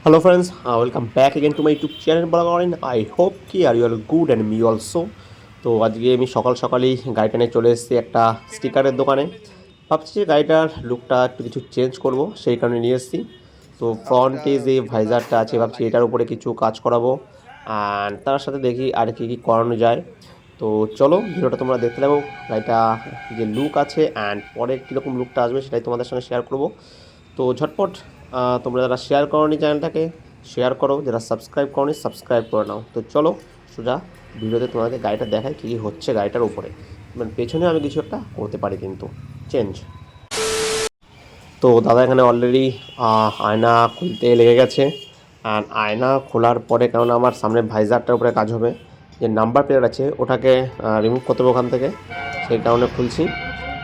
Hello friends, welcome back again to my YouTube channel Balagorin. I hope ki are you all good and me also. তো আজকে আমি সকাল সকালই গাড়িটা নিয়ে চলে এসেছি একটা স্টিকারের দোকানে। ভাবছি যে গাড়িটার লুকটা একটু কিছু চেঞ্জ করব, সেই কারণে নিয়ে এসেছি। তো ফ্রন্টে যে ভাইজারটা আছে ভাবছি এটার উপরে কিছু কাজ করাবো, অ্যান্ড তার সাথে দেখি আর কি কি করানো যায়। তো চলো ভিডিওটা তোমরা দেখতে থাকো। গাড়িটা যে লুক আছে অ্যান্ড পরে কীরকম লুকটা আসবে সেটাই তোমাদের সঙ্গে শেয়ার করব। তো ঝটপট তোমরা যারা শেয়ার করোনি চ্যানেলটাকে শেয়ার করো, যারা সাবস্ক্রাইব করোনি সাবস্ক্রাইব করে নাও। তো চলো সোজা ভিডিওতে তোমাদেরকে গাড়িটা দেখাই কী কী হচ্ছে গাড়িটার উপরে। মানে পেছনে আমি কিছু একটা করতে পারি কিন্তু চেঞ্জ। তো দাদা এখানে অলরেডি আয়না খুলতে লেগে গেছে, অ্যান্ড আয়না খোলার পরে কেননা আমার সামনে ভাইজারটার উপরে কাজ হবে, যে নাম্বার প্লেট আছে ওটাকে রিমুভ করতে হবে ওখান থেকে, সেই কারণে খুলছি।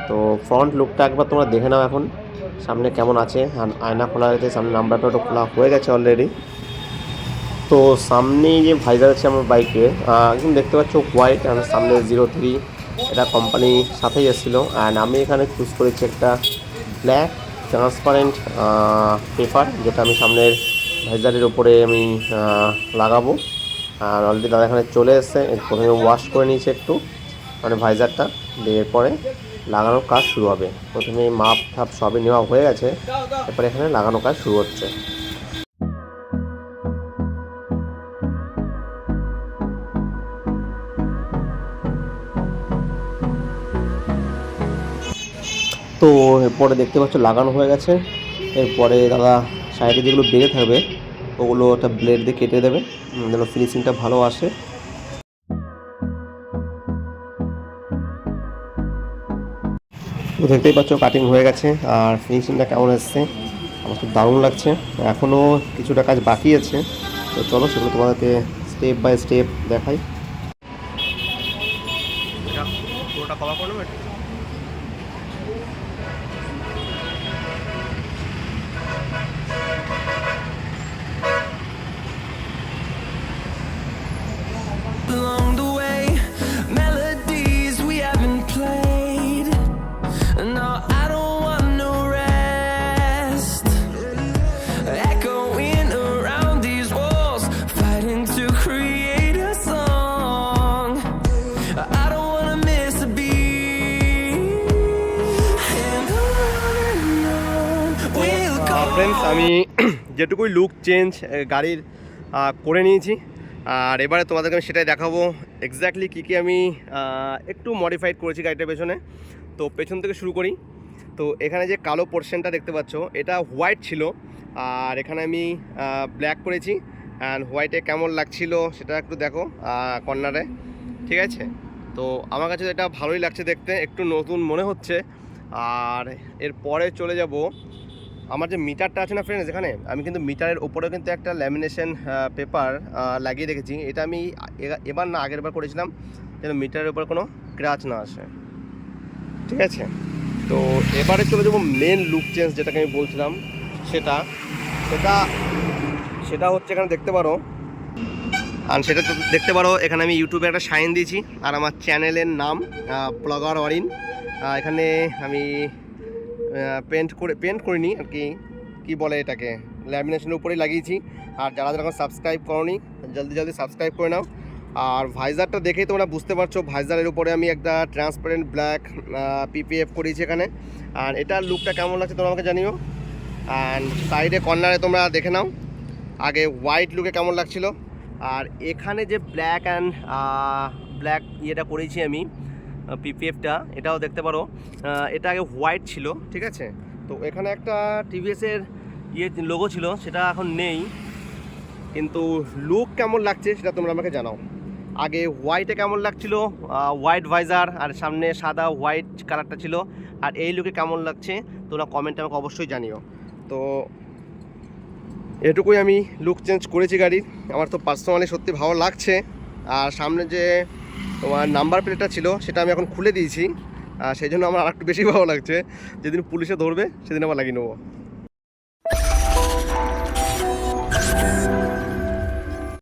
তো ফ্রন্ট লুকটা একবার তোমরা দেখে নাও এখন সামনে কেমন আছে। আয়না খোলা হয়েছে, সামনে নাম্বার প্লেটও খোলা হয়ে গেছে অলরেডি। তো সামনেই যে ভাইজার আছে আমার বাইকে একদম দেখতে পাচ্ছ হোয়াইট, আর সামনে 03 এটা কোম্পানির সাথেই এসেছিলো। অ্যান্ড আমি এখানে চুজ করেছি একটা ব্ল্যাক ট্রান্সপারেন্ট পেপার, যেটা আমি সামনের ভাইজারের উপরে আমি লাগাবো। আর অলরেডি দাদা এখানে চলে এসছে, প্রথমে ওয়াশ করে নিয়েছে একটু মানে ভাইজারটা, দিয়ে এরপরে লাগানোর কাজ শুরু হবে। প্রথমে মাপ ঠাপ সবই নেওয়া হয়ে গেছে, এরপরে এখানে লাগানোর কাজ শুরু হচ্ছে। তো এরপরে দেখতে পাচ্ছ লাগানো হয়ে গেছে। এরপরে দাদা সাইডে যেগুলো বেড়ে থাকবে ওগুলো একটা ব্লেড দিয়ে কেটে দেবে যেন ফিনিশিংটা ভালো আসে। তো দেখতেই পাচ্ছ কাটিং হয়ে গেছে, আর ফিনিশিংটা কেমন এসছে আমার খুব দারুণ লাগছে। এখনও কিছুটা কাজ বাকি আছে, তো চলো সেগুলো তোমাদেরকে স্টেপ বাই স্টেপ দেখাই। পুরোটা কভার করে নেবে। Along the way, melodies we haven't played. No, I don't want no rest. Echoing around these walls, fighting to create a song. I don't wanna miss a beat. And on we'll go. Friends, আমি যেটুকুই look change গাড়ির করে নিয়েছি, আর এবারে তোমাদেরকে আমি সেটাই দেখাবো exactly কী কী আমি একটু মডিফাইড করেছি গাড়িটার পেছনে। তো পেছন থেকে শুরু করি। তো এখানে যে কালো পোর্শনটা দেখতে পাচ্ছ এটা হোয়াইট ছিল, আর এখানে আমি ব্ল্যাক করেছি। অ্যান্ড হোয়াইটে কেমন লাগছিল সেটা একটু দেখো কর্নারে, ঠিক আছে। তো আমার কাছে এটা ভালোই লাগছে দেখতে, একটু নতুন মনে হচ্ছে। আর এরপরে চলে যাব আমার যে মিটারটা আছে না ফ্রেন্ডস, এখানে আমি কিন্তু মিটারের ওপরেও কিন্তু একটা ল্যামিনেশন পেপার লাগিয়ে রেখেছি। এটা আমি এবার না আগের বার করেছিলাম যেন মিটারের উপর কোনো ক্র্যাচ না আসে, ঠিক আছে। তো এবারে চলে যাবো মেন লুক চেঞ্জ যেটাকে আমি বলছিলাম, সেটা সেটা সেটা হচ্ছে এখানে দেখতে পারো। আর সেটা তো দেখতে পারো এখানে আমি ইউটিউবে একটা সাইন দিয়েছি, আর আমার চ্যানেলের নাম ব্লগার অরিন। এখানে আমি পেন্ট করিনি আর কি বলে এটাকে, ল্যামিনেশনের উপরেই লাগিয়েছি। আর যারা যারা এখন সাবস্ক্রাইব করোনি জলদি সাবস্ক্রাইব করে নাও। আর ভাইজারটা দেখেই তোমরা বুঝতে পারছো, ভাইজারের উপরে আমি একটা ট্রান্সপারেন্ট ব্ল্যাক পিপিএফ করেছি এখানে। আর এটার লুকটা কেমন লাগছে তোমরা আমাকে জানিও। অ্যান্ড সাইডে কর্নারে তোমরা দেখে নাও আগে হোয়াইট লুকে কেমন লাগছিল। আর এখানে যে ব্ল্যাক ইয়েটা করেছি আমি পিপিএফটা, এটাও দেখতে পারো এটা আগে হোয়াইট ছিল, ঠিক আছে। তো এখানে একটা টিভিএসের লোগো ছিল, সেটা এখন নেই, কিন্তু লুক কেমন লাগছে সেটা তোমরা আমাকে জানাও। আগে হোয়াইটে কেমন লাগছিল, হোয়াইট ভাইজার আর সামনে সাদা হোয়াইট কালারটা ছিল, আর এই লুকে কেমন লাগছে তোমরা কমেন্টে আমাকে অবশ্যই জানিও। তো এটুকুই আমি লুক চেঞ্জ করেছি গাড়ির, আমার তো পার্সোনালি সত্যি ভালো লাগছে। আর সামনে যে তোমার নাম্বার প্লেটটা ছিল সেটা আমি এখন খুলে দিয়েছি, সেই জন্য আমার আর একটু বেশি ভালো লাগছে। যেদিন পুলিশে ধরবে সেদিন আবার লাগিয়ে নেবো।